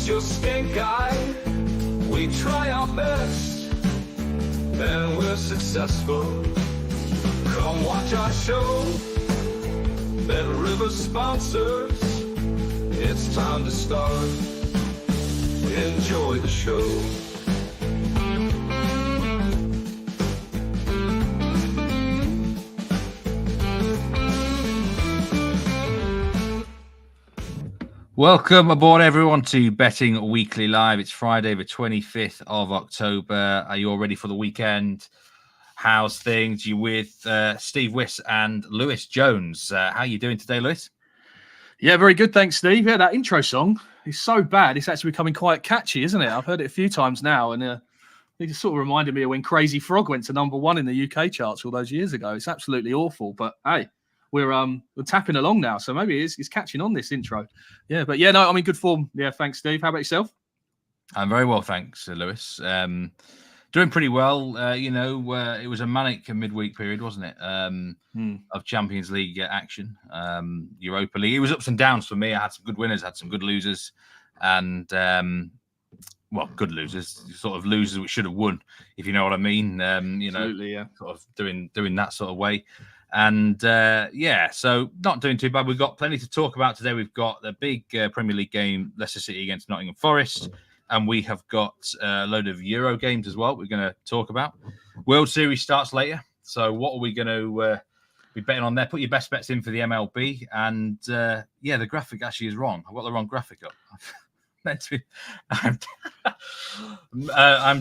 us your stink eye. We try our best, and we're successful. Come watch our show. Bet River sponsors. It's time to start. Enjoy the show. Welcome aboard, everyone, to Betting Weekly Live. It's Friday, the 25th of October. Are you all ready for the weekend? How's things? You with Steve Wyss and Lewis Jones. How are you doing today, Lewis? Yeah, very good. Thanks, Steve. Yeah, that intro song is so bad. It's actually becoming quite catchy, isn't it? I've heard it a few times now, and it just sort of reminded me of when Crazy Frog went to #1 in the UK charts all those years ago. It's absolutely awful, but hey, we're tapping along now, so maybe it's catching on, this intro. Yeah, but yeah, no, I'm in good form. Yeah, thanks, Steve. How about yourself? I'm very well, thanks, Lewis. Doing pretty well. It was a manic midweek period, wasn't it? Of Champions League action, Europa League. It was ups and downs for me. I had some good winners, had some good losers, and good losers, sort of losers which should have won, if you know what I mean. Absolutely, yeah. Sort of doing that sort of way. And so not doing too bad. We've got plenty to talk about today. We've got the big Premier League game, Leicester City against Nottingham Forest, and we have got a load of Euro games as well we're going to talk about. World Series starts later, so what are we going to be betting on there? Put your best bets in for the MLB, and the graphic actually is wrong. I've got the wrong graphic up. I'm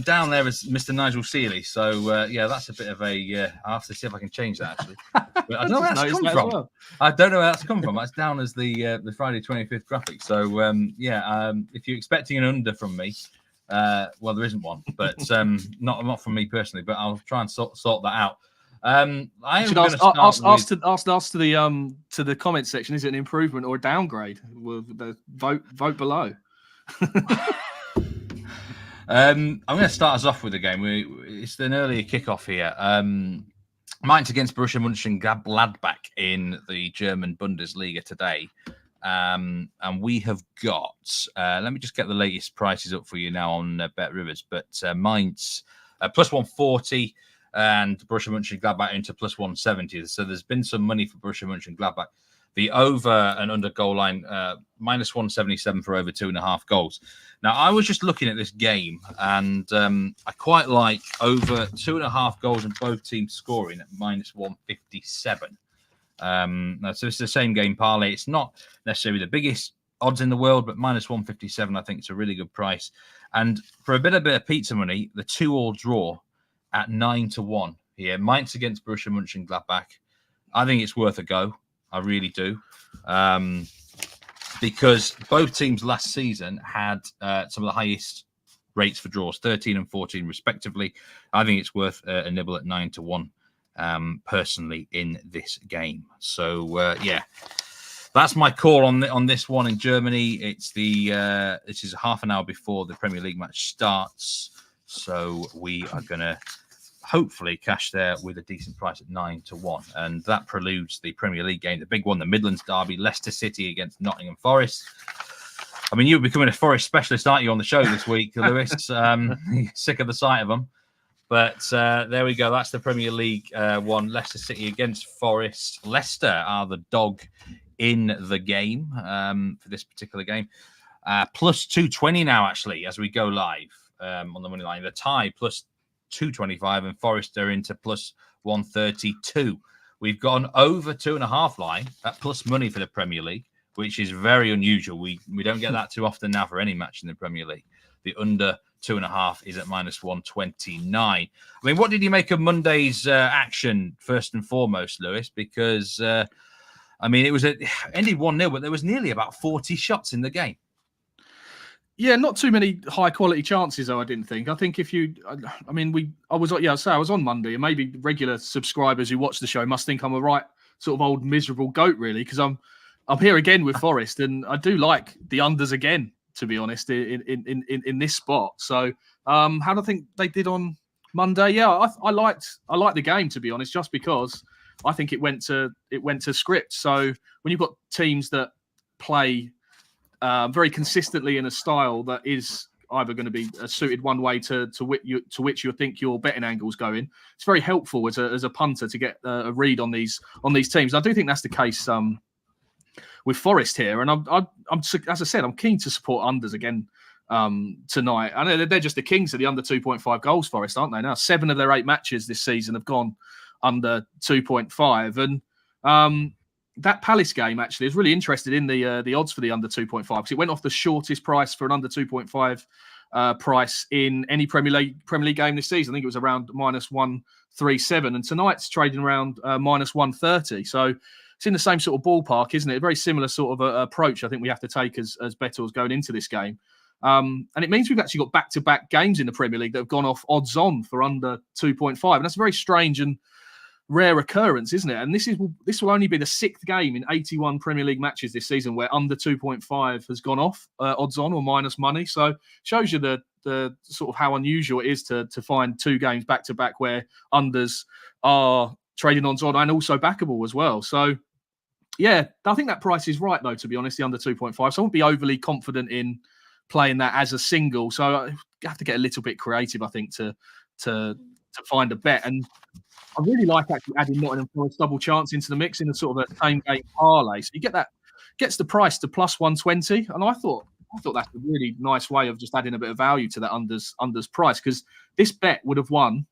down there as Mr. Nigel Seeley, so that's a bit of a. I'll have to see if I can change that actually. But I don't know where that's come from. Well. I don't know where that's come from. That's down as the Friday 25th graphic. So if you're expecting an under from me, well, there isn't one, but not from me personally. But I'll try and sort that out. I should ask to the comment section. Is it an improvement or a downgrade? Will the vote below? I'm going to start us off with the game. It's an earlier kickoff here. Mainz against Borussia Monchengladbach in the German Bundesliga today. And we have got, let me just get the latest prices up for you now on Bet Rivers. But Mainz plus 140 and Borussia Monchengladbach into plus 170. So there's been some money for Borussia Monchengladbach. The over and under goal line, minus 177 for over 2.5 goals. Now, I was just looking at this game, and I quite like over 2.5 goals and both teams scoring at minus 157. So it's the same game parlay. It's not necessarily the biggest odds in the world, but minus 157, I think it's a really good price. And for a bit of pizza money, the 2-2 draw at 9-1 here. Mainz against Borussia Mönchengladbach. I think it's worth a go. I really do. Because both teams last season had some of the highest rates for draws, 13 and 14 respectively. I think it's worth a nibble at 9-1 personally in this game. So, that's my call on this one in Germany. It's this is half an hour before the Premier League match starts. So we are going to hopefully cash there with a decent price at 9-1. And that preludes the Premier League game, the big one, the Midlands derby, Leicester City against Nottingham Forest. I mean, you're becoming a Forest specialist, aren't you, on the show this week, Lewis? Sick of the sight of them. But there we go. That's the Premier League one, Leicester City against Forest. Leicester are the dog in the game for this particular game. Plus 220 now, actually, as we go live on the money line. The tie plus 225 and Forest are into plus 132. We've got an over 2.5 line at plus money for the Premier League, which is very unusual. We don't get that too often now for any match in the Premier League. The under 2.5 is at minus 129. I mean, what did you make of Monday's action first and foremost, Lewis? Because it ended 1-0, but there was nearly about 40 shots in the game. Yeah, not too many high quality chances, though. I didn't think. I think I was on Monday, and maybe regular subscribers who watch the show must think I'm a right sort of old miserable goat, really, because I'm here again with Forest, and I do like the unders again, to be honest, in this spot. So, how do I think they did on Monday? Yeah, I liked the game, to be honest, just because I think it went to script. So when you've got teams that play very consistently in a style that is either going to be suited one way to which you think your betting angle's going. It's very helpful as a punter to get a read on these teams. I do think that's the case with Forest here, and I'm as I said, I'm keen to support unders again tonight. I know they're just the kings of the under 2.5 goals. Forest, aren't they? Now 7 of their 8 matches this season have gone under 2.5, and that Palace game actually is really interested in the odds for the under 2.5 because it went off the shortest price for an under 2.5 price in any Premier League game this season. I think it was around -137, and tonight's trading around -130. So it's in the same sort of ballpark, isn't it? A very similar sort of approach I think we have to take as bettors going into this game. And it means we've actually got back-to-back games in the Premier League that have gone off odds on for under 2.5, and that's a very strange and rare occurrence, isn't it? And this will only be the 6th game in 81 Premier League matches this season where under 2.5 has gone off odds on or minus money. So shows you the sort of how unusual it is to find 2 games back to back where unders are trading odds on and also backable as well. So yeah, I think that price is right though, to be honest, the under 2.5. So I won't be overly confident in playing that as a single. So I have to get a little bit creative, I think, to find a bet. And I really like actually adding Nottingham Forest double chance into the mix in a sort of a same game parlay. So you get that, gets the price to +120. And I thought that's a really nice way of just adding a bit of value to that unders price, because this bet would have won.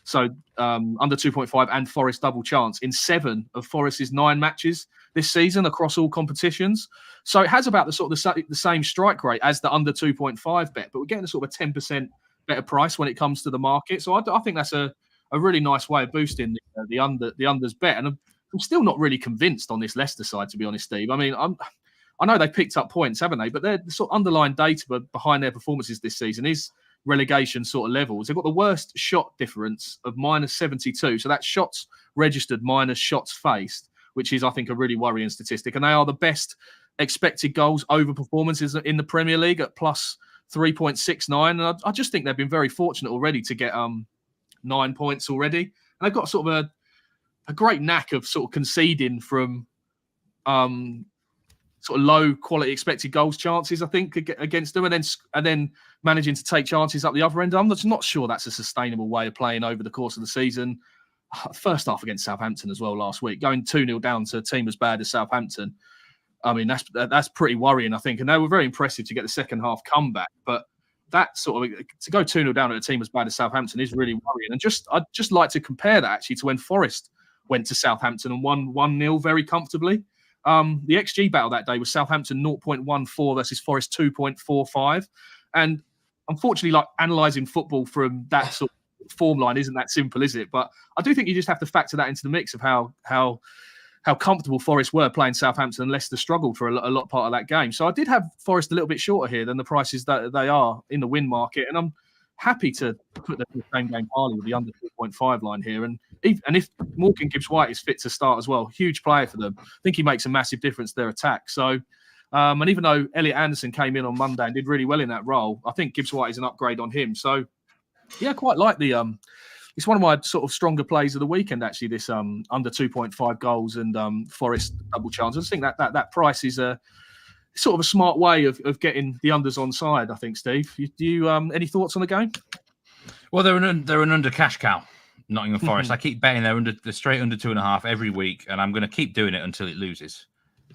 So under 2.5 and Forest double chance in 7 of Forest's 9 matches this season across all competitions. So it has about the same strike rate as the under 2.5 bet, but we're getting a sort of a 10% better price when it comes to the market. So I think that's a really nice way of boosting the unders bet. And I'm still not really convinced on this Leicester side, to be honest, Steve. I mean, I know they've picked up points, haven't they? But the sort of underlying data behind their performances this season is relegation sort of levels. They've got the worst shot difference of -72. So that's shots registered minus shots faced, which is, I think, a really worrying statistic. And they are the best expected goals over performances in the Premier League at +3.69. And I just think they've been very fortunate already to get 9 points already. And they've got sort of a great knack of sort of conceding from sort of low quality expected goals chances, I think, against them, and then managing to take chances up the other end. I'm just not sure that's a sustainable way of playing over the course of the season. First half against Southampton as well last week, going 2-0 down to a team as bad as Southampton. I mean, that's pretty worrying, I think. And they were very impressive to get the second half comeback. But that sort of, to go 2-0 down at a team as bad as Southampton is really worrying. And I'd just like to compare that actually to when Forest went to Southampton and won 1-0 very comfortably. The XG battle that day was Southampton 0.14 versus Forest 2.45. And unfortunately, like analysing football from that sort of form line isn't that simple, is it? But I do think you just have to factor that into the mix of how comfortable Forest were playing Southampton and Leicester struggled for a lot part of that game. So I did have Forest a little bit shorter here than the prices that they are in the win market. And I'm happy to put the same game parlay with the under 2.5 line here. And if Morgan Gibbs-White is fit to start as well, huge player for them. I think he makes a massive difference to their attack. So, and even though Elliot Anderson came in on Monday and did really well in that role, I think Gibbs-White is an upgrade on him. So, yeah, quite like the it's one of my sort of stronger plays of the weekend, actually, this under 2.5 goals and Forest double chance. I just think that price is sort of a smart way of getting the unders on side, I think, Steve. Do you any thoughts on the game? Well, they're an under cash cow, Nottingham Forest. I keep betting they're straight under 2.5 every week, and I'm going to keep doing it until it loses.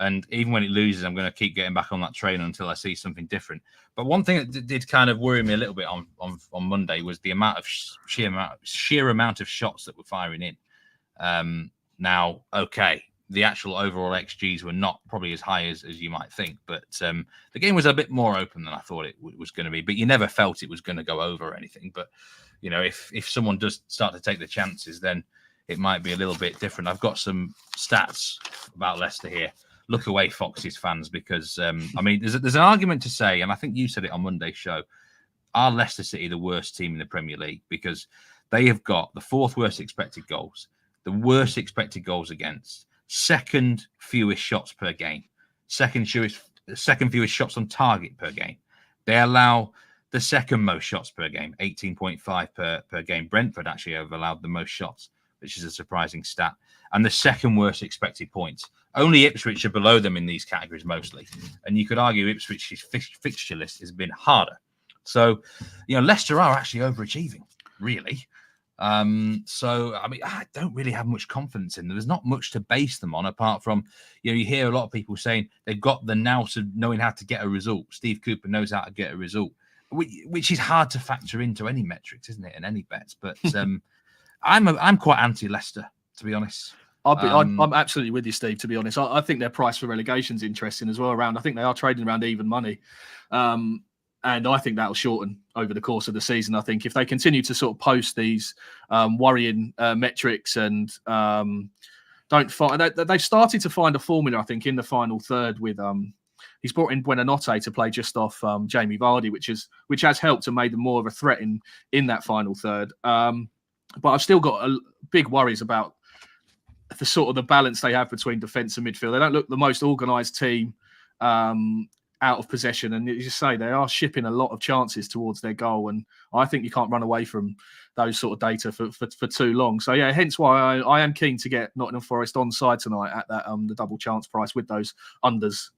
And even when it loses, I'm going to keep getting back on that train until I see something different. But one thing that did kind of worry me a little bit on Monday was the amount of sheer amount of shots that were firing in. Now, okay, the actual overall XGs were not probably as high as you might think, but the game was a bit more open than I thought it was going to be. But you never felt it was going to go over or anything. But you know, if someone does start to take the chances, then it might be a little bit different. I've got some stats about Leicester here. Look away, Foxes fans, because I mean, there's an argument to say, and I think you said it on Monday's show. Are Leicester City the worst team in the Premier League? Because they have got the 4th worst expected goals, the worst expected goals against, second fewest shots per game, second fewest shots on target per game. They allow the second most shots per game, 18.5 per game. Brentford actually have allowed the most shots which is a surprising stat. And the second worst expected points. Only Ipswich are below them in these categories mostly. And you could argue Ipswich's fixture list has been harder. So, Leicester are actually overachieving, really. So, I mean, I don't really have much confidence in them. There's not much to base them on, apart from, you hear a lot of people saying they've got the nous of knowing how to get a result. Steve Cooper knows how to get a result, which is hard to factor into any metrics, isn't it, and any bets. But I'm quite anti-Leicester, to be honest. I'm absolutely with you, Steve, to be honest. I think their price for relegation is interesting as well. I think they are trading around even money. And I think that'll shorten over the course of the season. I think if they continue to sort of post these worrying metrics and don't find they've started to find a formula, I think, in the final third with he's brought in Buonanotte to play just off Jamie Vardy, which has helped and made them more of a threat in that final third. But I've still got big worries about the sort of the balance they have between defence and midfield. They don't look the most organised team out of possession, and as you say, they are shipping a lot of chances towards their goal, and I think you can't run away from those sort of data for too long. So yeah, hence why I am keen to get Nottingham Forest on side tonight at that the double chance price with those unders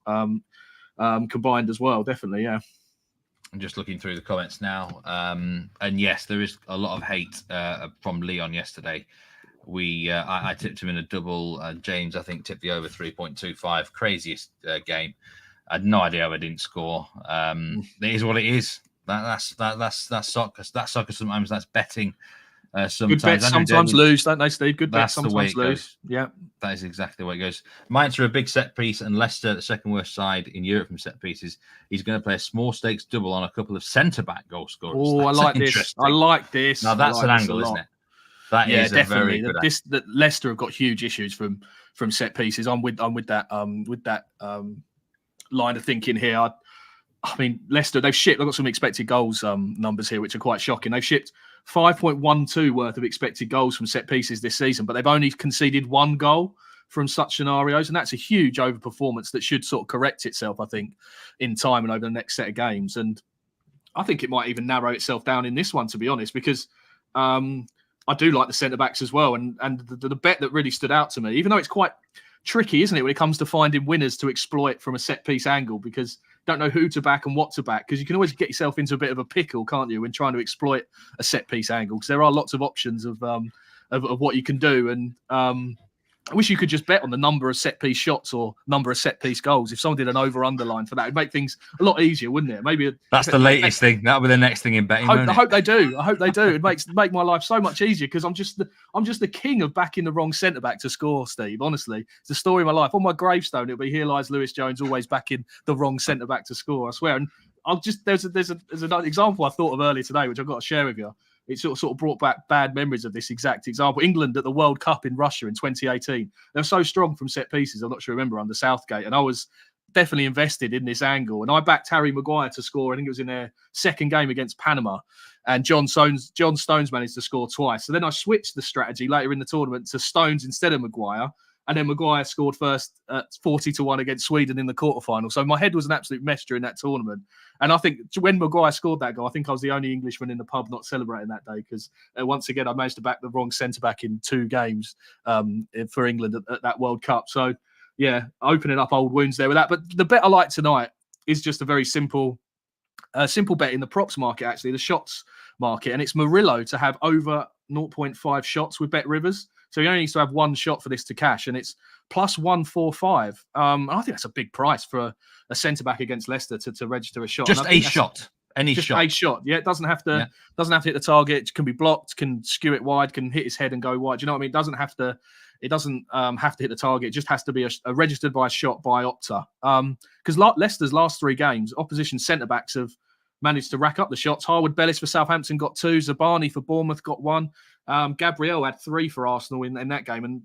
combined as well. Definitely, yeah. I'm just looking through the comments now, and yes, there is a lot of hate from Leon yesterday. I tipped him in a double. James, I think, tipped the over 3.25. Craziest game. I had no idea how I didn't score. It is what it is. That's soccer. That's soccer. Sometimes that's betting. Sometimes good bets sometimes lose, don't they, Steve? Good bets sometimes lose. Yeah, that is exactly the way it goes. Mainz are a big set piece, and Leicester, the second worst side in Europe from set pieces. He's going to play a small stakes double on a couple of centre back goal scorers. Oh, I like this. I like this. Now that's an angle, isn't it? That is definitely. A very good that Leicester have got huge issues from set pieces. I'm with that line of thinking here. I mean, Leicester, they've got some expected goals numbers here, which are quite shocking. They've shipped 5.12 worth of expected goals from set pieces this season, but they've only conceded one goal from such scenarios, and that's a huge overperformance that should sort of correct itself, I think, in time and over the next set of games. And I think it might even narrow itself down in this one, to be honest, because I do like the centre-backs as well. And the bet that really stood out to me, even though it's quite tricky, isn't it, when it comes to finding winners to exploit from a set-piece angle, because you don't know who to back and what to back, because you can always get yourself into a bit of a pickle, can't you, when trying to exploit a set-piece angle, because there are lots of options of what you can do. And I wish you could just bet on the number of set-piece shots or number of set-piece goals. If someone did an over-under line for that, it'd make things a lot easier, wouldn't it? Maybe that's the latest thing. That'll be the next thing in betting. I hope they do. It make my life so much easier, because I'm just the king of backing the wrong centre back to score, Steve. Honestly, it's the story of my life. On my gravestone, it'll be "Here lies Lewis Jones, always backing the wrong centre back to score." I swear. And there's an example I thought of earlier today, which I've got to share with you. It sort of brought back bad memories of this exact example. England at the World Cup in Russia in 2018. They were so strong from set pieces. I'm not sure you remember, under Southgate. And I was definitely invested in this angle. And I backed Harry Maguire to score. I think it was in their second game against Panama. And John Stones managed to score twice. So then I switched the strategy later in the tournament to Stones instead of Maguire. And then Maguire scored first at 40-1 against Sweden in the quarterfinal. So my head was an absolute mess during that tournament. And I think when Maguire scored that goal, I think I was the only Englishman in the pub not celebrating that day, because once again, I managed to back the wrong centre-back in 2 games for England at that World Cup. So, yeah, opening up old wounds there with that. But the bet I like tonight is just a very simple bet in the props market, actually, the shots market. And it's Murillo to have over 0.5 shots with Bet Rivers. So he only needs to have one shot for this to cash, and it's plus 145. I think that's a big price for a centre-back against Leicester to register a shot. Just a shot. Any just shot. A shot. Yeah, it doesn't have to hit the target. It can be blocked, can skew it wide, can hit his head and go wide. Do you know what I mean? It doesn't have to hit the target. It just has to be a registered by a shot by Opta. Because Leicester's last 3 games, opposition centre-backs have managed to rack up the shots. Harwood Bellis for Southampton got 2. Zabani for Bournemouth got 1. Gabriel had 3 for Arsenal in that game, and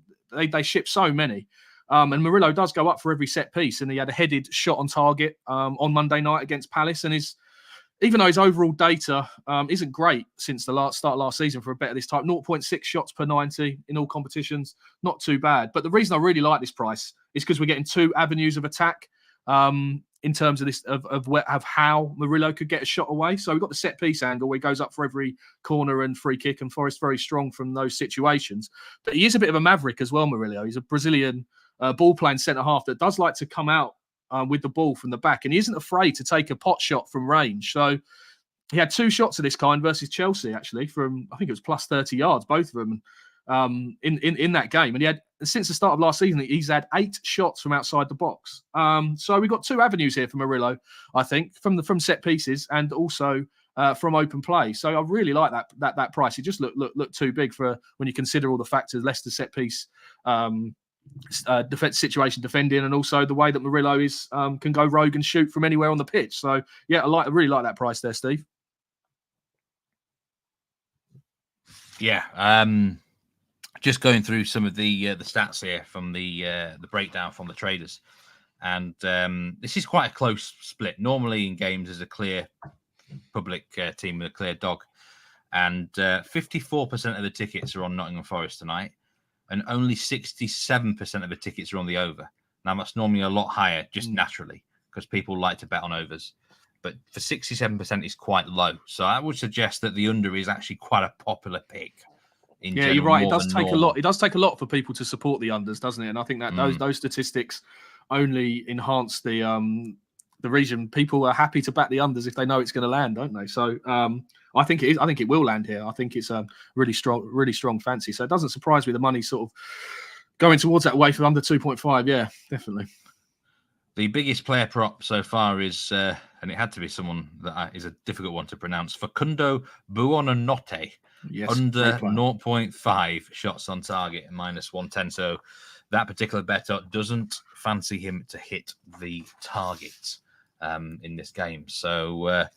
they shipped so many. And Murillo does go up for every set piece, and he had a headed shot on target on Monday night against Palace. And even though his overall data isn't great since the start of last season for a bet of this type, 0.6 shots per 90 in all competitions, not too bad. But the reason I really like this price is because we're getting 2 avenues of attack. in terms of this of how Murillo could get a shot away. So we've got the set piece angle where he goes up for every corner and free kick, and Forest very strong from those situations. But he is a bit of a maverick as well, Murillo. He's a Brazilian ball playing centre half that does like to come out with the ball from the back, and he isn't afraid to take a pot shot from range. So he had 2 shots of this kind versus Chelsea, actually, from I think it was plus 30 yards, both of them. In that game, and he had since the start of last season he's had 8 shots from outside the box. So we've got 2 avenues here for Murillo, I think, from set pieces and also from open play. So I really like that price. It just looked too big for when you consider all the factors: Leicester set piece, defense situation defending, and also the way that Murillo is can go rogue and shoot from anywhere on the pitch. So yeah, I really like that price there, Steve. Yeah. Just going through some of the stats here from the breakdown from the traders, and this is quite a close split. Normally in games, there's a clear public team with a clear dog, and 54% of the tickets are on Nottingham Forest tonight, and only 67% of the tickets are on the over. Now that's normally a lot higher, just naturally, because people like to bet on overs. But for 67%, it's quite low. So I would suggest that the under is actually quite a popular pick. Yeah, you're right. It does take a lot. It does take a lot for people to support the unders, doesn't it? And I think that those statistics only enhance the region. People are happy to back the unders if they know it's going to land, don't they? So I think it is. I think it will land here. I think it's a really strong fancy. So it doesn't surprise me the money sort of going towards that way for under 2.5. Yeah, definitely. The biggest player prop so far is, and it had to be someone that is a difficult one to pronounce, Facundo Buonanotte. Yes, under 0.5 shots on target, minus 110. So that particular bettor doesn't fancy him to hit the target in this game. So,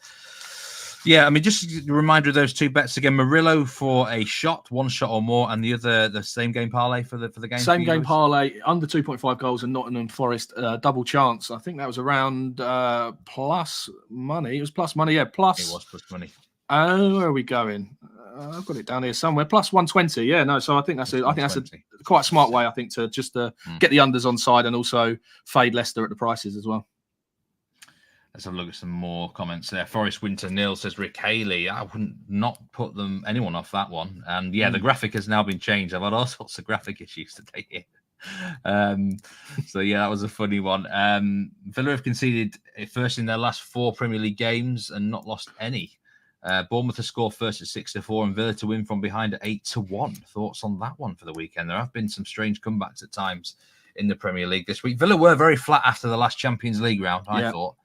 yeah, I mean, just a reminder of those 2 bets again. Murillo for a shot, 1 shot or more, and the other, the same game parlay for the game. Same game parlay, under 2.5 goals, and Nottingham Forest double chance. I think that was around plus money. It was plus money, yeah. Plus. It was plus money. Oh, where are we going? I've got it down here somewhere. Plus 120. Yeah, no. So I think that's a quite a smart way. I think to just get the unders on side and also fade Leicester at the prices as well. Let's have a look at some more comments there. Forest Winter Nil says Rick Haley. I wouldn't not put anyone off that one. And yeah, the graphic has now been changed. I've had all sorts of graphic issues today here. So yeah, that was a funny one. Villa have conceded first in their last 4 Premier League games and not lost any. Bournemouth to score first at 6-4 and Villa to win from behind at 8-1. Thoughts on that one for the weekend? There have been some strange comebacks at times in the Premier League this week. Villa were very flat after the last Champions League round, I thought.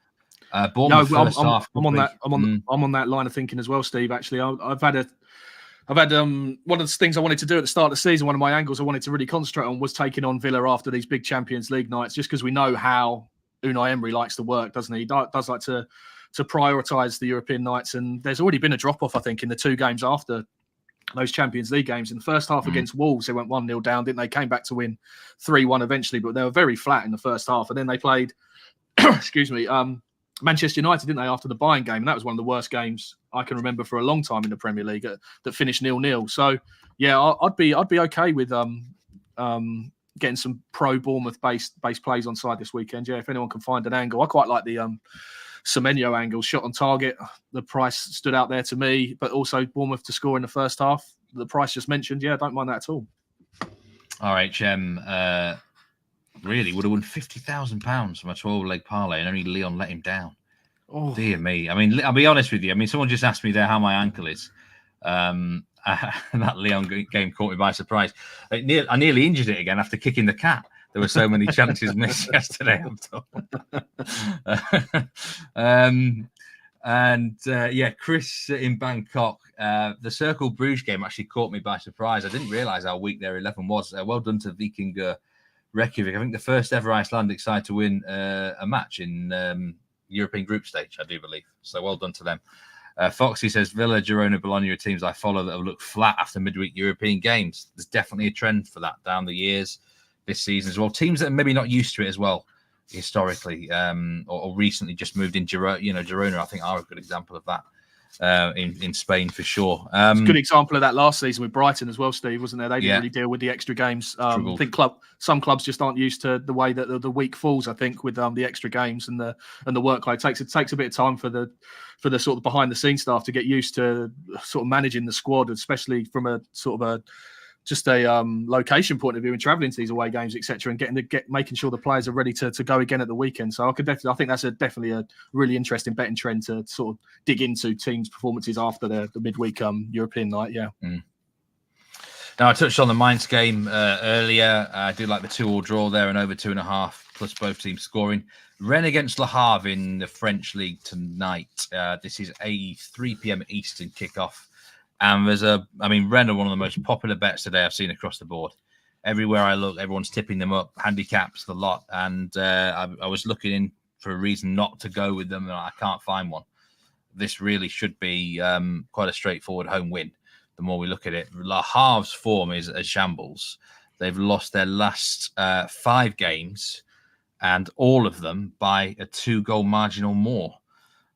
Bournemouth I'm on that line of thinking as well, Steve. Actually, I've had one of the things I wanted to do at the start of the season. One of my angles I wanted to really concentrate on was taking on Villa after these big Champions League nights, just because we know how Unai Emery likes to work, doesn't he? He does like to prioritise the European nights, and there's already been a drop-off, I think, in the 2 games after those Champions League games. In the first half against Wolves, they went 1-0 down, didn't they? Came back to win 3-1 eventually, but they were very flat in the first half. And then they played, Manchester United, didn't they, after the Bayern game? And that was one of the worst games I can remember for a long time in the Premier League that finished 0-0. So, yeah, I'd be okay with getting some pro-Bournemouth based plays on side this weekend. Yeah, if anyone can find an angle. I quite like the Semenyo angle, shot on target. The price stood out there to me, but also Bournemouth to score in the first half. The price just mentioned, yeah, I don't mind that at all. RHM really would have won £50,000 from a 12-leg parlay, and only Leon let him down. Oh, dear me. I mean, I'll be honest with you. I mean, someone just asked me there how my ankle is. That Leon game caught me by surprise. I nearly injured it again after kicking the cat. There were so many chances missed yesterday, I'm told. Chris in Bangkok, the Circle Bruges game actually caught me by surprise. I didn't realise how weak their 11 was. Well done to Vikingur Reykjavik. I think the first ever Icelandic side to win a match in European group stage, I do believe. So well done to them. Foxy says, Villa, Girona, Bologna are teams I follow that have looked flat after midweek European games. There's definitely a trend for that down the years this season as well. Teams that are maybe not used to it as well historically or recently just moved in. Girona, I think, are a good example of that. in Spain for sure. It's a good example of that last season with Brighton as well, Steve, wasn't there? They didn't really deal with the extra games. I think some clubs just aren't used to the way that the week falls. I think with the extra games and the workload it takes a bit of time for the sort of behind the scenes staff to get used to sort of managing the squad, especially from a sort of location point of view and travelling to these away games, etc., and making sure the players are ready to go again at the weekend. So I think that's definitely a really interesting betting trend to sort of dig into teams' performances after the midweek European night. Yeah. Now I touched on the Mainz game earlier. I do like the 2-2 draw there and over 2.5 plus both teams scoring. Rennes against Le Havre in the French League tonight. This is a 3 p.m. Eastern kickoff. And Rennes are one of the most popular bets today I've seen across the board. Everywhere I look, everyone's tipping them up, handicaps, the lot. And I was looking in for a reason not to go with them, and I can't find one. This really should be quite a straightforward home win. The more we look at it, Le Havre's form is a shambles. They've lost their last 5 games, and all of them by a 2-goal margin or more.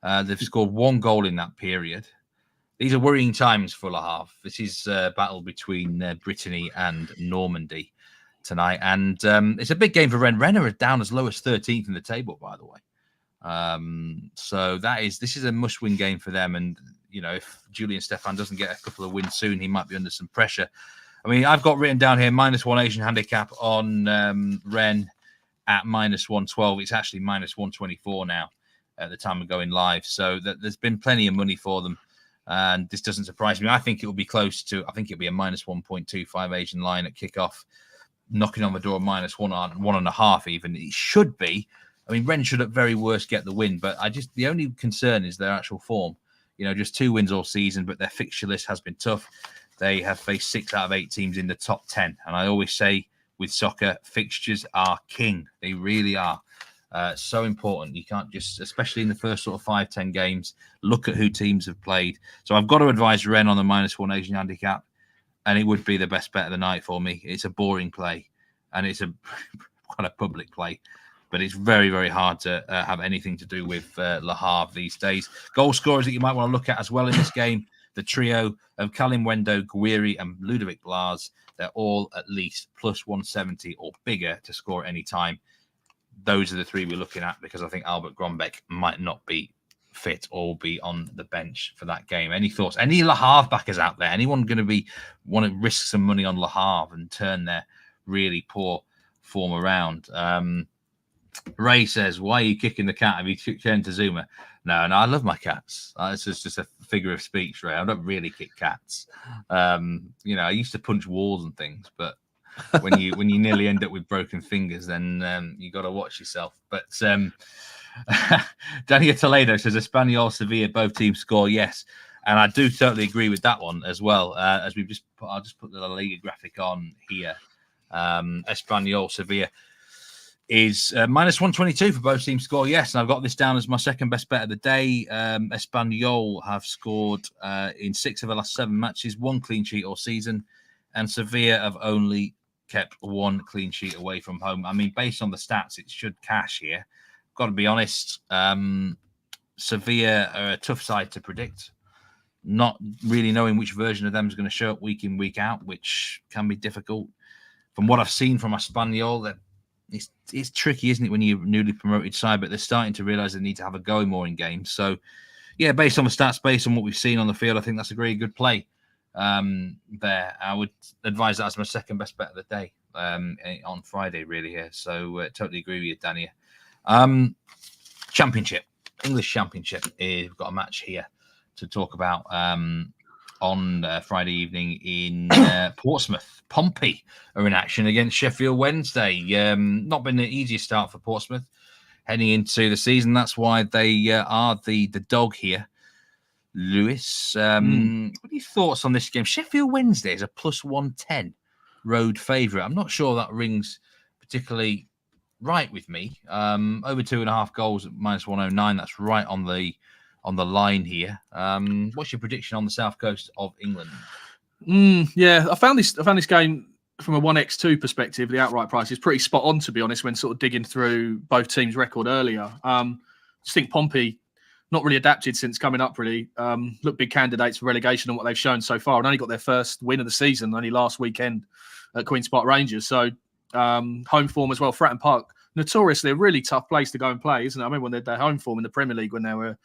They've scored 1 goal in that period. These are worrying times for Le Havre. This is a battle between Brittany and Normandy tonight. And it's a big game for Rennes. Rennes are down as low as 13th in the table, by the way. So this is a must-win game for them. And, if Julian Stefan doesn't get a couple of wins soon, he might be under some pressure. I've got written down here -1 Asian handicap on Rennes at -112. It's actually -124 now at the time of going live. So there's been plenty of money for them. And this doesn't surprise me. I think it will be close to, it'll be a -1.25 Asian line at kickoff, knocking on the door of -1.5 even. It should be. Rennes should at very worst get the win, but the only concern is their actual form. Just 2 wins all season, but their fixture list has been tough. They have faced 6 out of 8 teams in the top 10. And I always say with soccer, fixtures are king. They really are. So important. You can't just, especially in the first sort of 5-10 games, look at who teams have played. So I've got to advise Rennes on the -1 Asian handicap, and it would be the best bet of the night for me. It's a boring play, and it's a quite a public play, but it's very, very hard to have anything to do with Le Havre these days. Goal scorers that you might want to look at as well in this game, the trio of Kalim Wendo, Guiri, and Ludovic Blas. They're all at least +170 or bigger to score at any time. Those are the 3 we're looking at because I think Albert Grombeck might not be fit or be on the bench for that game. Any thoughts? Any Le Havre backers out there? Anyone going to want to risk some money on Le Havre and turn their really poor form around? Ray says, "Why are you kicking the cat? Have you turned to Zuma?" No, I love my cats. It's just a figure of speech, Ray. I don't really kick cats. I used to punch walls and things, but when you nearly end up with broken fingers, then you got to watch yourself. But Daniel Toledo says Espanyol, Sevilla, both teams score. Yes, and I do totally agree with that one as well. I'll just put the La Liga graphic on here. Espanyol, Sevilla is -122 for both teams score. Yes, and I've got this down as my second best bet of the day. Espanyol have scored in 6 of the last 7 matches, 1 clean sheet all season, and Sevilla have only kept 1 clean sheet away from home. Based on the stats, it should cash here. Got to be honest, Sevilla are a tough side to predict. Not really knowing which version of them is going to show up week in, week out, which can be difficult. From what I've seen from Espanyol, it's tricky, isn't it, when you're a newly promoted side, but they're starting to realise they need to have a go more in games. So, yeah, based on the stats, based on what we've seen on the field, I think that's a very good play. There, I would advise that as my second best bet of the day on Friday, really here. So totally agree with you, Dania. Championship, English Championship. We've got a match here to talk about on Friday evening in Portsmouth. Pompey are in action against Sheffield Wednesday. Not been the easiest start for Portsmouth heading into the season. That's why they are the dog here. Lewis, what are your thoughts on this game? Sheffield Wednesday is a +110 road favourite. I'm not sure that rings particularly right with me. Over 2.5 goals at -109. That's right on the line here. What's your prediction on the south coast of England? Yeah, I found this game from a 1x2 perspective. The outright price is pretty spot on, to be honest, when sort of digging through both teams' record earlier. I just think Pompey not really adapted since coming up, really. Look big candidates for relegation on what they've shown so far, and only got their first win of the season only last weekend at Queen's Park Rangers. So home form as well. Fratton Park, notoriously a really tough place to go and play, isn't it? I remember when their home form in the Premier League when they were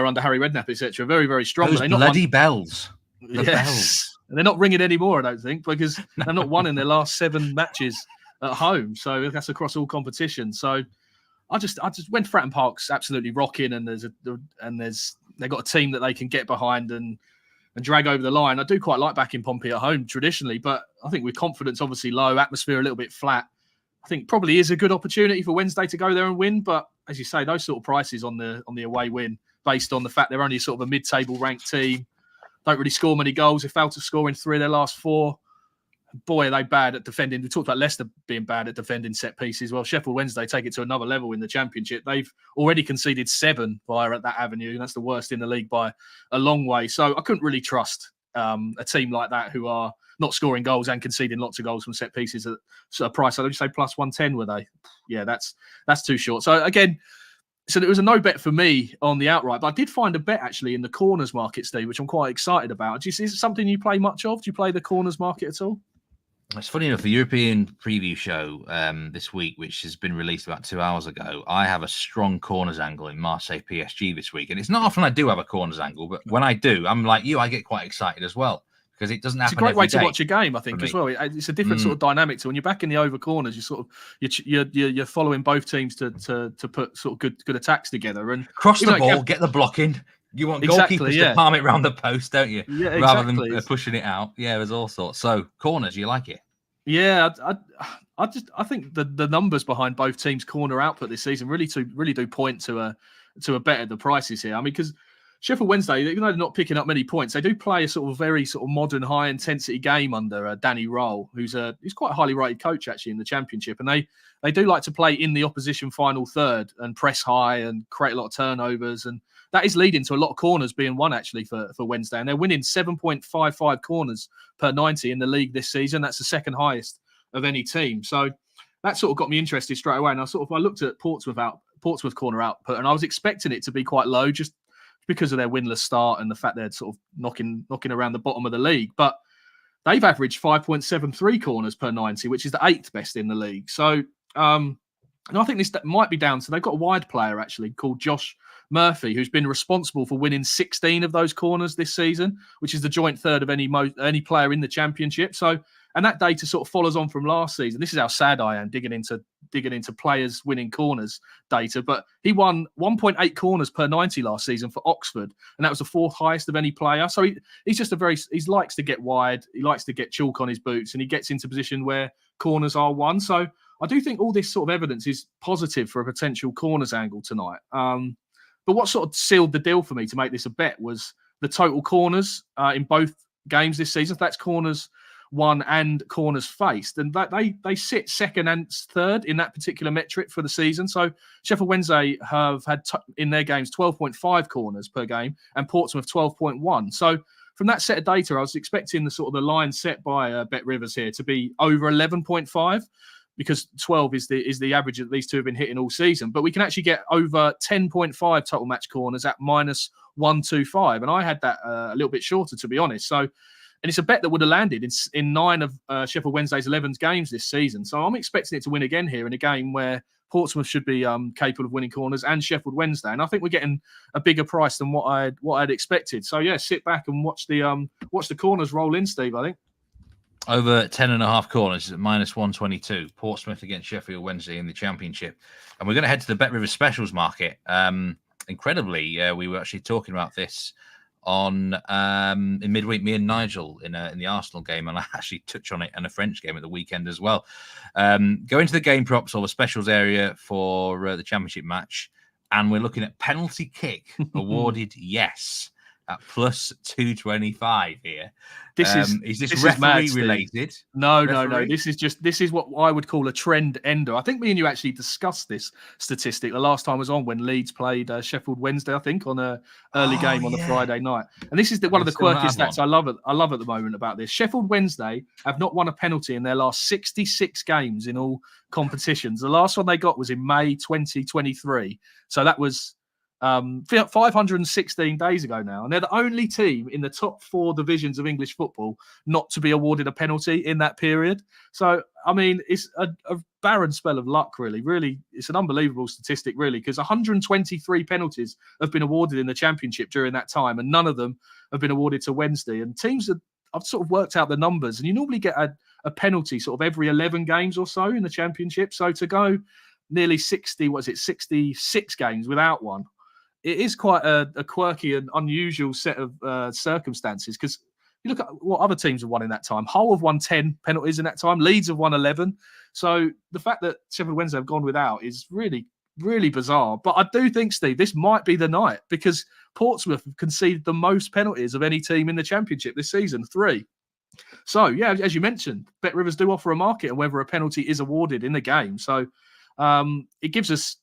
under Harry Redknapp, etc. Very, very strong. Those bloody bells. The bells. And they're not ringing anymore, I don't think, because they've not won in their last 7 matches at home. So that's across all competitions. So I just when Fratton Park's absolutely rocking, and they've got a team that they can get behind and drag over the line. I do quite like backing Pompey at home traditionally, but I think with confidence obviously low, atmosphere a little bit flat, I think probably is a good opportunity for Wednesday to go there and win. But as you say, those sort of prices on the away win, based on the fact they're only sort of a mid-table ranked team, don't really score many goals. They failed to score in 3 of their last 4. Boy, are they bad at defending. We talked about Leicester being bad at defending set pieces. Well, Sheffield Wednesday take it to another level in the Championship. They've already conceded 7 via that avenue, and that's the worst in the league by a long way. So I couldn't really trust a team like that who are not scoring goals and conceding lots of goals from set pieces at a price. I'd say plus 110, were they? Yeah, that's too short. So again, so it was a no bet for me on the outright, but I did find a bet actually in the corners market, Steve, which I'm quite excited about. Is it something you play much of? Do you play the corners market at all? It's funny enough, the European preview show this week, which has been released about 2 hours ago, I have a strong corners angle in Marseille PSG this week. And it's not often I do have a corners angle, but when I do, I'm like you, I get quite excited as well, because it doesn't happen. It's a great way to watch a game, I think, as well. It's a different sort of dynamic to when you're back in the over corners. You sort of you're following both teams to put sort of good attacks together and cross the ball, get the blocking. You want goalkeepers to palm it around the post, don't you? Yeah, rather than pushing it out. Yeah, there's all sorts. So corners, you like it? Yeah, I think the numbers behind both teams' corner output this season really do point to a bet at the prices here. I mean, because Sheffield Wednesday, even though they're not picking up many points, they do play a sort of very sort of modern, high intensity game under Danny Roll, who's quite a highly rated coach actually in the Championship, and they do like to play in the opposition final third and press high and create a lot of turnovers, and that is leading to a lot of corners being won actually for Wednesday, and they're winning 7.55 corners per 90 in the league this season. That's the second highest of any team. So that sort of got me interested straight away. And I looked at Portsmouth corner output, and I was expecting it to be quite low just because of their winless start and the fact they're sort of knocking around the bottom of the league. But they've averaged 5.73 corners per 90, which is the 8th best in the league. So and I think this might be down to they've got a wide player actually called Josh Murphy, who's been responsible for winning 16 of those corners this season, which is the joint third of any player in the Championship. So, and that data sort of follows on from last season. This is how sad I am digging into players winning corners data. But he won 1.8 corners per 90 last season for Oxford, and that was the 4th highest of any player. So he's just he likes to get wide, he likes to get chalk on his boots, and he gets into position where corners are won. So I do think all this sort of evidence is positive for a potential corners angle tonight. But what sort of sealed the deal for me to make this a bet was the total corners in both games this season. So that's corners won and corners faced. And they sit second and third in that particular metric for the season. So Sheffield Wednesday have had in their games 12.5 corners per game and Portsmouth 12.1. So from that set of data, I was expecting the line set by Bet Rivers here to be over 11.5. Because 12 is the average that these two have been hitting all season. But we can actually get over 10.5 total match corners at minus 125. And I had that a little bit shorter, to be honest. So, and it's a bet that would have landed in 9 of Sheffield Wednesday's 11 games this season. So I'm expecting it to win again here in a game where Portsmouth should be capable of winning corners and Sheffield Wednesday. And I think we're getting a bigger price than what I'd expected. So, yeah, sit back and watch the corners roll in, Steve, I think. Over 10.5 corners at minus 122. Portsmouth against Sheffield Wednesday in the Championship. And we're going to head to the Bet Rivers specials market. Incredibly, we were actually talking about this in midweek, me and Nigel in the Arsenal game, and I actually touch on it in a French game at the weekend as well. Go into the game props or the specials area for the Championship match, and we're looking at penalty kick awarded yes at plus 225 here. Is this referee related? No. This is what I would call a trend ender. I think me and you actually discussed this statistic the last time I was on when Leeds played Sheffield Wednesday, I think, on an early game on the Friday night. And this is one of the quirkiest stats I love at the moment about this. Sheffield Wednesday have not won a penalty in their last 66 games in all competitions. The last one they got was in May 2023. So that was 516 days ago now, and they're the only team in the top 4 divisions of English football not to be awarded a penalty in that period. So, I mean, it's a barren spell of luck, really. Really, it's an unbelievable statistic, really, because 123 penalties have been awarded in the Championship during that time, and none of them have been awarded to Wednesday. And teams that I've sort of worked out the numbers, and you normally get a penalty sort of every 11 games or so in the Championship. So to go nearly 66 games without one, it is quite a quirky and unusual set of circumstances, because you look at what other teams have won in that time. Hull have won 10 penalties in that time. Leeds have won 11. So the fact that Sheffield Wednesday have gone without is really, really bizarre. But I do think, Steve, this might be the night, because Portsmouth have conceded the most penalties of any team in the Championship this season, 3. So, yeah, as you mentioned, Bet Rivers do offer a market on whether a penalty is awarded in the game. So it gives us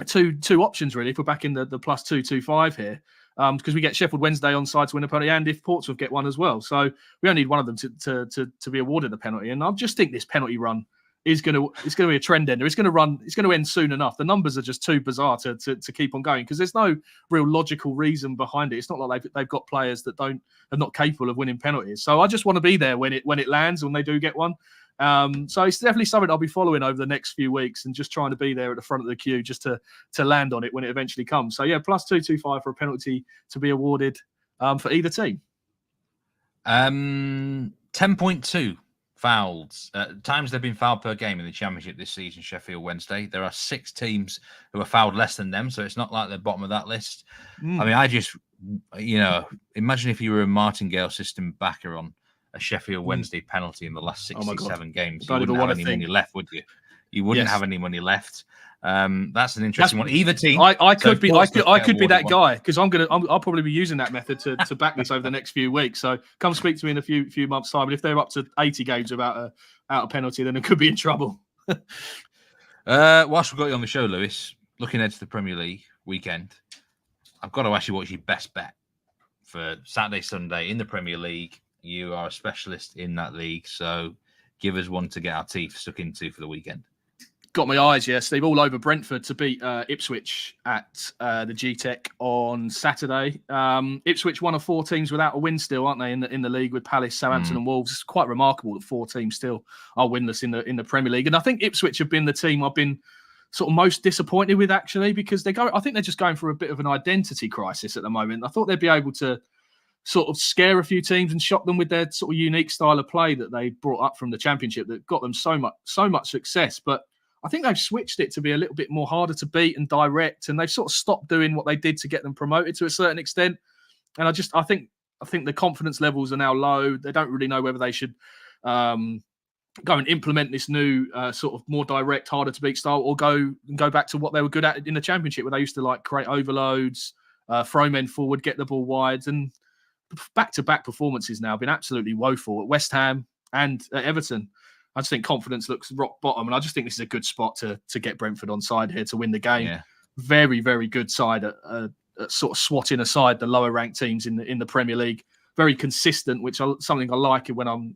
two options, really, if we're back in the plus 225 here, because we get Sheffield Wednesday on side to win a penalty, and if Portsmouth get one as well. So we only need one of them to be awarded a penalty. And I just think this penalty run is going to be a trend ender. It's going to end soon enough. The numbers are just too bizarre to keep on going, because there's no real logical reason behind it. It's not like they've got players that are not capable of winning penalties. So I just want to be there when it lands, when they do get one. So it's definitely something I'll be following over the next few weeks, and just trying to be there at the front of the queue just to land on it when it eventually comes. So yeah, plus 225 for a penalty to be awarded for either team. 10.2 fouls. Times they've been fouled per game in the Championship this season, Sheffield Wednesday. There are 6 teams who are fouled less than them, so it's not like they're bottom of that list. I mean, I just, imagine if you were a martingale system backer on a Sheffield Wednesday penalty in the last 67 games. You wouldn't have any money left, would you? You wouldn't have any money left. That's an interesting one. Either team. I could be that guy, because I'll probably be using that method to back this over the next few weeks. So come speak to me in a few months' time. But if they're up to 80 games without a penalty, then it could be in trouble. Whilst we've got you on the show, Lewis, looking ahead to the Premier League weekend, I've got to ask you, what's your best bet for Saturday, Sunday in the Premier League? You are a specialist in that league, so give us one to get our teeth stuck into for the weekend. Got my eyes, yeah, Steve, all over Brentford to beat Ipswich at the G-Tech on Saturday. Ipswich, one of 4 teams without a win still, aren't they, in the league, with Palace, Southampton and Wolves. It's quite remarkable that 4 teams still are winless in the Premier League. And I think Ipswich have been the team I've been sort of most disappointed with, actually, because I think they're just going through a bit of an identity crisis at the moment. I thought they'd be able to sort of scare a few teams and shock them with their sort of unique style of play that they brought up from the Championship that got them so much success. But I think they've switched it to be a little bit more harder to beat and direct, and they've sort of stopped doing what they did to get them promoted to a certain extent. And I think the confidence levels are now low. They don't really know whether they should go and implement this new sort of more direct, harder to beat style, or go back to what they were good at in the Championship, where they used to like create overloads, throw men forward, get the ball wide. And back-to-back performances now have been absolutely woeful at West Ham and at Everton. I just think confidence looks rock bottom, and I just think this is a good spot to get Brentford on side here to win the game. Yeah. Very, very good side at sort of swatting aside the lower-ranked teams in the Premier League. Very consistent, which something I like when I'm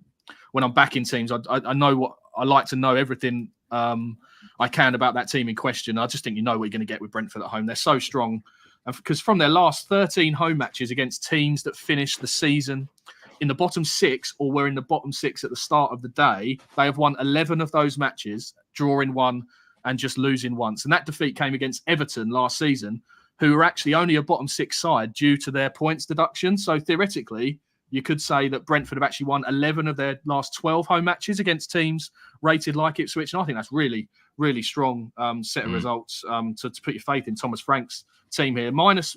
backing teams. I know what I like to know everything I can about that team in question. I just think you know what you're going to get with Brentford at home. They're so strong. Because from their last 13 home matches against teams that finished the season in the bottom 6 or were in the bottom 6 at the start of the day, they have won 11 of those matches, drawing 1 and just losing once. And that defeat came against Everton last season, who were actually only a bottom 6 side due to their points deduction. So theoretically, you could say that Brentford have actually won 11 of their last 12 home matches against teams rated like Ipswich. And I think that's really, really strong set of results to put your faith in Thomas Frank's team here. Minus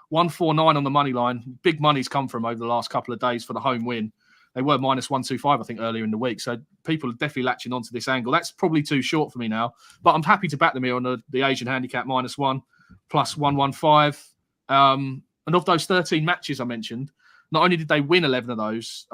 149 on the money line. Big money's come from over the last couple of days for the home win. They were minus 125, I think, earlier in the week. So people are definitely latching onto this angle. That's probably too short for me now, but I'm happy to back them here on the Asian handicap -1 plus 115. And of those 13 matches I mentioned, not only did they win 11 of those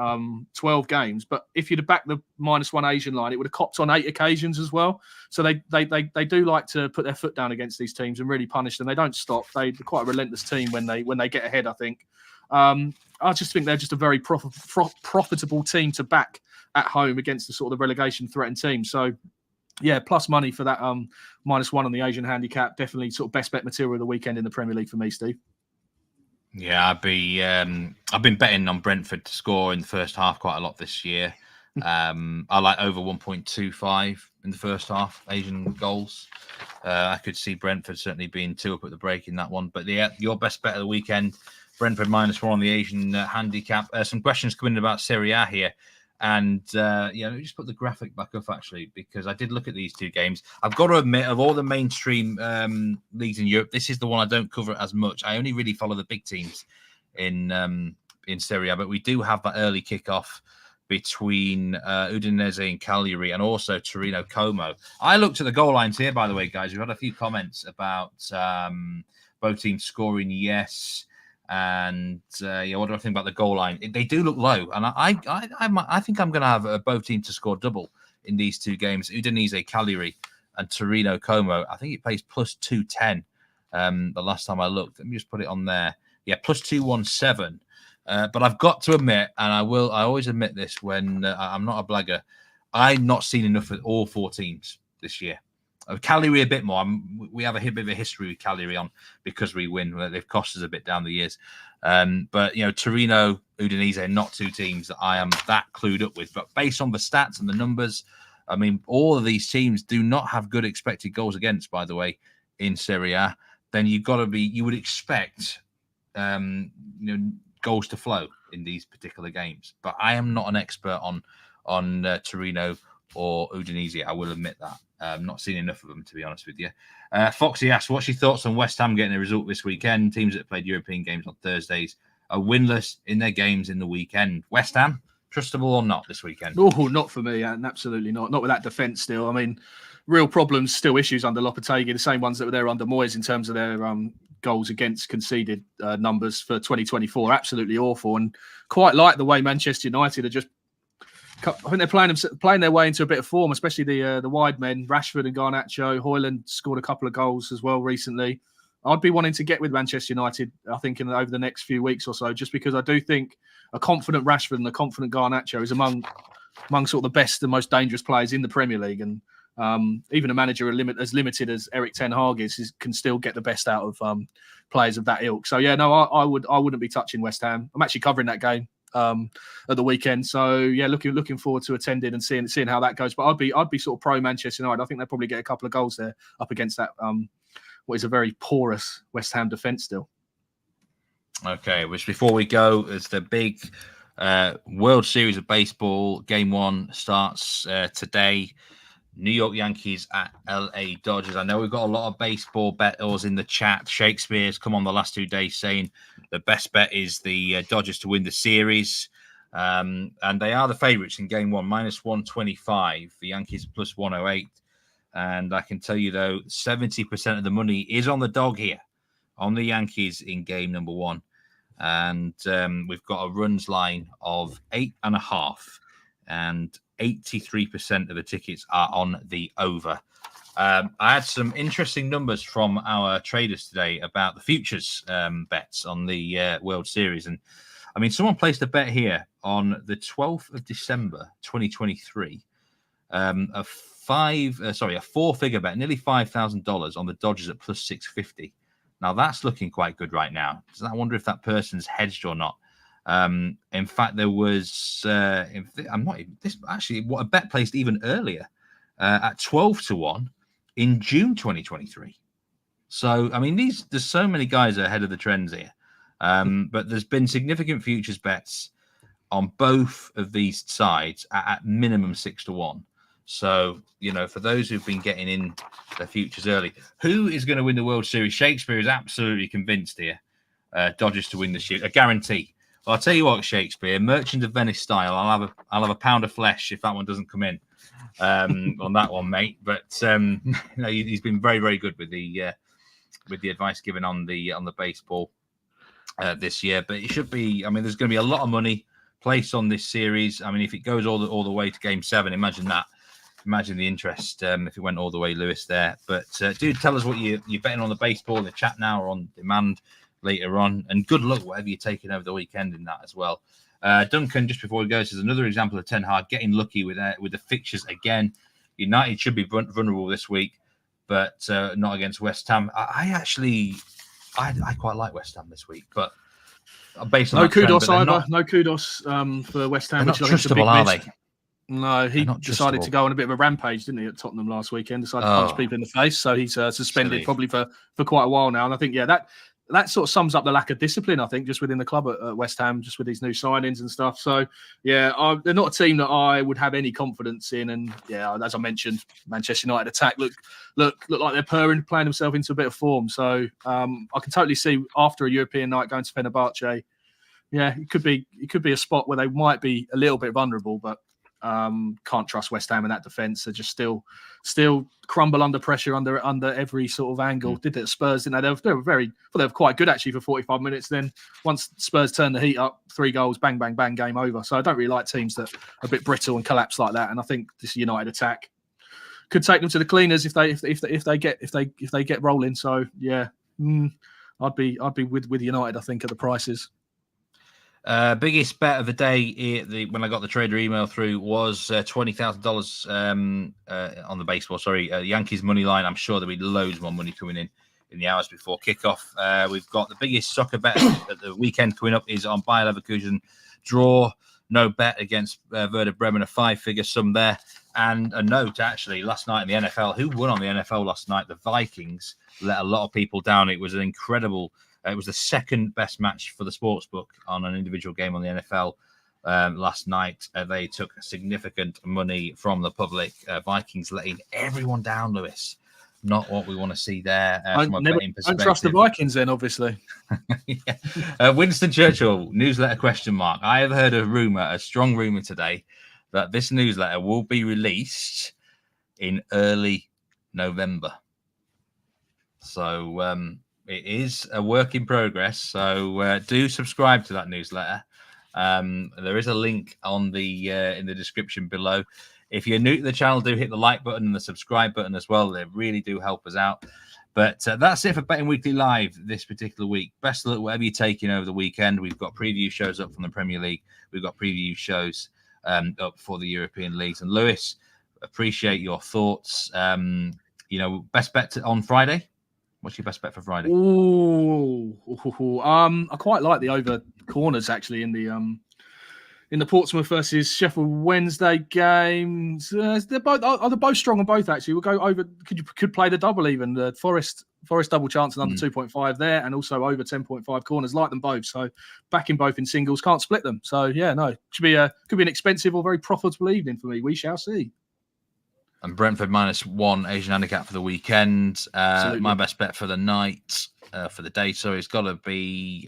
12 games, but if you'd have backed the -1 Asian line, it would have copped on 8 occasions as well. So they do like to put their foot down against these teams and really punish them. They don't stop. They're quite a relentless team when they get ahead, I think. I just think they're just a very profitable team to back at home against the sort of the relegation threatened team. So yeah, plus money for that -1 on the Asian handicap. Definitely sort of best bet material of the weekend in the Premier League for me, Steve. Yeah, I've been betting on Brentford to score in the first half quite a lot this year. I like over 1.25 in the first half Asian goals. I could see Brentford certainly being 2 up at the break in that one. But your best bet of the weekend, Brentford -4 on the Asian handicap. Some questions coming in about Serie A here. And let me just put the graphic back up, actually, because I did look at these 2 games. I've got to admit, of all the mainstream leagues in Europe, this is the one I don't cover as much. I only really follow the big teams in Serie A, but we do have that early kickoff between Udinese and Cagliari, and also Torino Como. I looked at the goal lines here, by the way, guys. We've had a few comments about both teams scoring, yes. And what do I think about the goal line? They do look low, and I think I'm going to have both teams to score double in these 2 games. Udinese, Cagliari, and Torino Como. I think it plays +210. The last time I looked, let me just put it on there. Yeah, +217. But I've got to admit, and I always admit this when I'm not a blagger, I've not seen enough of all 4 teams this year. Cagliari a bit more. We have a bit of a history with Cagliari on because we win. They've cost us a bit down the years. But Torino, Udinese, not 2 teams that I am that clued up with. But based on the stats and the numbers, I mean, all of these teams do not have good expected goals against, by the way, in Serie A. Then you would expect goals to flow in these particular games. But I am not an expert on Torino or Udinese. I will admit that. Not seen enough of them, to be honest with you. Foxy asks, what's your thoughts on West Ham getting a result this weekend? Teams that played European games on Thursdays are winless in their games in the weekend. West Ham, trustable or not this weekend? Oh, not for me, and absolutely not. Not with that defence still. I mean, real problems, still issues under Lopetegui, the same ones that were there under Moyes in terms of their goals against conceded numbers for 2024. Absolutely awful, and quite like the way Manchester United are just, I think they're playing their way into a bit of form, especially the wide men, Rashford and Garnacho. Højlund scored a couple of goals as well recently. I'd be wanting to get with Manchester United, I think, over the next few weeks or so, just because I do think a confident Rashford and a confident Garnacho is among sort of the best and most dangerous players in the Premier League. And even a manager as limited as Erik ten Hag can still get the best out of players of that ilk. So yeah, no, I wouldn't be touching West Ham. I'm actually covering that game at the weekend, so yeah, looking forward to attending and seeing how that goes. But I'd be sort of pro Manchester United. I think they'll probably get a couple of goals there up against that what is a very porous West Ham defence still. Okay, which before we go, is the big World Series of Baseball. Game 1 starts today. New York Yankees at LA Dodgers. I know we've got a lot of baseball bettors in the chat. Shakespeare's come on the last 2 days saying the best bet is the Dodgers to win the series. And they are the favourites in game 1, -125. The Yankees +108. And I can tell you, though, 70% of the money is on the dog here, on the Yankees in game number 1. And we've got a runs line of 8.5. And 83% of the tickets are on the over. I had some interesting numbers from our traders today about the futures bets on the World Series. And I mean, someone placed a bet here on the 12th of December, 2023, a 4-figure bet, nearly $5,000 on the Dodgers at +650. Now that's looking quite good right now. So I wonder if that person's hedged or not. In fact, there was what a bet placed even earlier at 12-1 in June 2023. So I mean, there's so many guys ahead of the trends here, but there's been significant futures bets on both of these sides at minimum 6-1. So for those who've been getting in the futures early, who is going to win the World Series? Shakespeare is absolutely convinced here. Dodgers to win the series, a guarantee. Well, I'll tell you what, Shakespeare, Merchant of Venice style. I'll have a pound of flesh if that one doesn't come in on that one, mate. But he's been very, very good with the advice given on the baseball this year. But it should be. I mean, there's going to be a lot of money placed on this series. I mean, if it goes all the way to Game 7, imagine that. Imagine the interest if it went all the way, Lewis. There. But do tell us what you're betting on the baseball in the chat now or on demand later on, and good luck whatever you're taking over the weekend in that as well. Duncan, just before we go, says another example of Ten Hag getting lucky with the fixtures again. United should be vulnerable this week, but not against West Ham. I quite like West Ham this week, but based on no that trend, kudos either. not, No kudos for West Ham. They're not trustable, are they? No, he decided to go on a bit of a rampage, didn't he, at Tottenham last weekend? Decided to punch people in the face, so he's suspended probably for quite a while now. And I think, that sort of sums up the lack of discipline, I think, just within the club at West Ham, just with these new signings and stuff. So, they're not a team that I would have any confidence in. And, as I mentioned, Manchester United attack look like they're playing themselves into a bit of form. So, I can totally see after a European night going to Fenerbahce, it could be a spot where they might be a little bit vulnerable, but can't trust West Ham in that defence. They just still crumble under pressure under every sort of angle. Did it at Spurs, didn't they? They were quite good actually for 45 minutes. Then once Spurs turned the heat up, 3 goals, bang, bang, bang, game over. So I don't really like teams that are a bit brittle and collapse like that. And I think this United attack could take them to the cleaners if they get rolling. So I'd be with United, I think, at the prices. Biggest bet of the day when I got the trader email through was $20,000 on the baseball. Yankees money line. I'm sure there'll be loads more money coming in the hours before kickoff. We've got the biggest soccer bet at the weekend coming up is on Bayer Leverkusen draw. No bet against Werder Bremen, a 5-figure sum there. And a note, actually, last night in the NFL, who won on the NFL last night? The Vikings let a lot of people down. It was an incredible... it was the second best match for the sportsbook on an individual game on the NFL last night. They took significant money from the public. Vikings letting everyone down, Lewis. Not what we want to see there from a betting perspective. Don't trust the Vikings then, obviously. Winston Churchill, newsletter ? I have heard a strong rumour today, that this newsletter will be released in early November. So... it is a work in progress, so do subscribe to that newsletter. There is a link on the in the description below. If you're new to the channel, do hit the like button and the subscribe button as well. They really do help us out. But that's it for Betting Weekly Live this particular week. Best of luck, whatever you're taking over the weekend. We've got preview shows up from the Premier League. We've got preview shows up for the European leagues. And Lewis, appreciate your thoughts. Best bet on Friday. What's your best bet for Friday? I quite like the over corners actually in the Portsmouth versus Sheffield Wednesday games. They're both strong on both actually. We'll go over. Could play the double even. The Forest double chance and under 2.5 there, and also over 10.5 corners. Like them both, so backing both in singles. Can't split them. So could be an expensive or very profitable evening for me. We shall see. And Brentford -1 Asian handicap for the weekend. My best bet for the night, for the day, it's got to be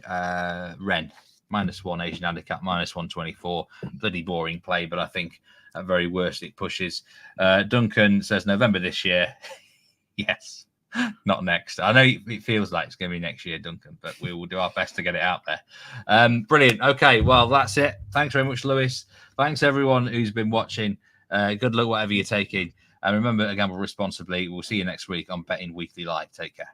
Rennes. -1 Asian handicap, -124. Bloody boring play, but I think at very worst it pushes. Duncan says November this year. Yes, not next. I know it feels like it's going to be next year, Duncan, but we will do our best to get it out there. Brilliant. Okay, well, that's it. Thanks very much, Lewis. Thanks, everyone who's been watching. Good luck, whatever you're taking. And remember to gamble responsibly. We'll see you next week on Betting Weekly Live. Take care.